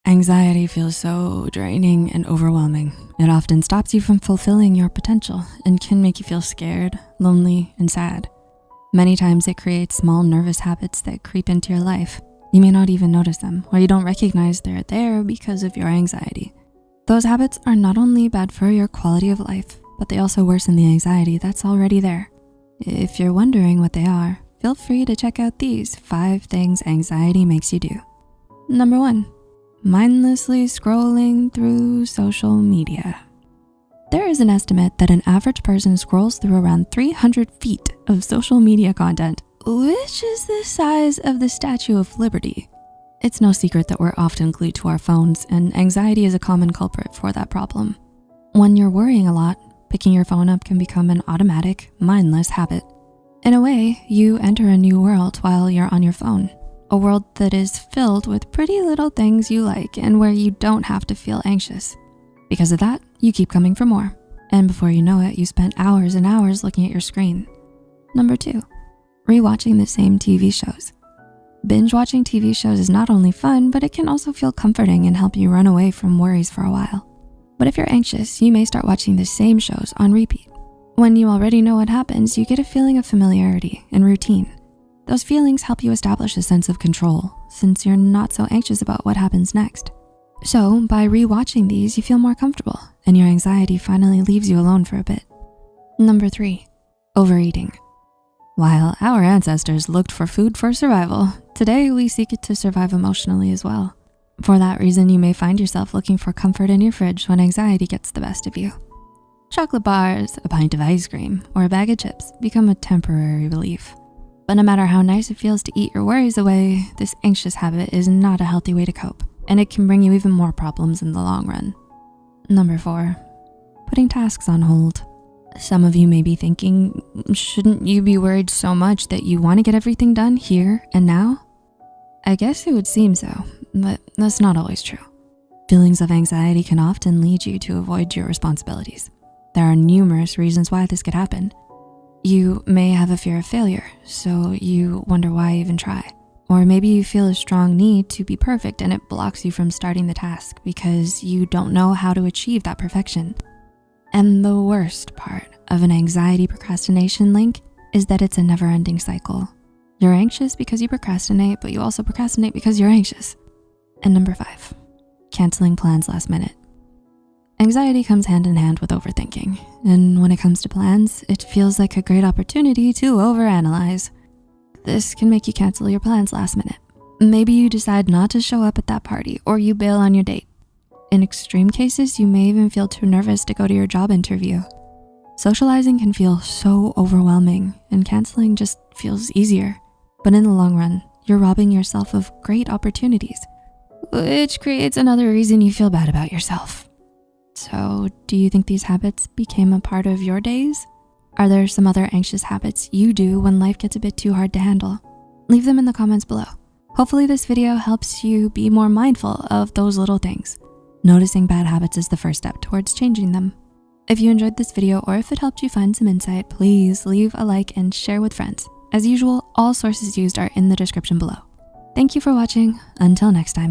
Anxiety feels so draining and overwhelming. It often stops you from fulfilling your potential and can make you feel scared, lonely, and sad. Many times it creates small nervous habits that creep into your life. You may not even notice them, or you don't recognize they're there because of your anxiety. Those habits are not only bad for your quality of life, but they also worsen the anxiety that's already there. If you're wondering what they are, feel free to check out these 5 things anxiety makes you do. Number 1, mindlessly scrolling through social media. There is an estimate that an average person scrolls through around 300 feet of social media content, which is the size of the Statue of Liberty. It's no secret that we're often glued to our phones, and anxiety is a common culprit for that problem. When you're worrying a lot, picking your phone up can become an automatic, mindless habit. In a way, you enter a new world while you're on your phone, a world that is filled with pretty little things you like and where you don't have to feel anxious. Because of that, you keep coming for more. And before you know it, you spent hours and hours looking at your screen. Number 2, rewatching the same TV shows. Binge watching TV shows is not only fun, but it can also feel comforting and help you run away from worries for a while. But if you're anxious, you may start watching the same shows on repeat. When you already know what happens, you get a feeling of familiarity and routine. Those feelings help you establish a sense of control, since you're not so anxious about what happens next. So by rewatching these, you feel more comfortable and your anxiety finally leaves you alone for a bit. Number 3, overeating. While our ancestors looked for food for survival, today we seek it to survive emotionally as well. For that reason, you may find yourself looking for comfort in your fridge when anxiety gets the best of you. Chocolate bars, a pint of ice cream, or a bag of chips become a temporary relief. But no matter how nice it feels to eat your worries away, this anxious habit is not a healthy way to cope, and it can bring you even more problems in the long run. Number 4, putting tasks on hold. Some of you may be thinking, shouldn't you be worried so much that you want to get everything done here and now? I guess it would seem so, but that's not always true. Feelings of anxiety can often lead you to avoid your responsibilities. There are numerous reasons why this could happen. You may have a fear of failure, so you wonder why even try. Or maybe you feel a strong need to be perfect and it blocks you from starting the task because you don't know how to achieve that perfection. And the worst part of an anxiety procrastination link is that it's a never-ending cycle. You're anxious because you procrastinate, but you also procrastinate because you're anxious. And number 5, canceling plans last minute. Anxiety comes hand in hand with overthinking. And when it comes to plans, it feels like a great opportunity to overanalyze. This can make you cancel your plans last minute. Maybe you decide not to show up at that party or you bail on your date. In extreme cases, you may even feel too nervous to go to your job interview. Socializing can feel so overwhelming and canceling just feels easier. But in the long run, you're robbing yourself of great opportunities, which creates another reason you feel bad about yourself. So do you think these habits became a part of your days? Are there some other anxious habits you do when life gets a bit too hard to handle? Leave them in the comments below. Hopefully this video helps you be more mindful of those little things. Noticing bad habits is the first step towards changing them. If you enjoyed this video or if it helped you find some insight, please leave a like and share with friends. As usual, all sources used are in the description below. Thank you for watching. Until next time.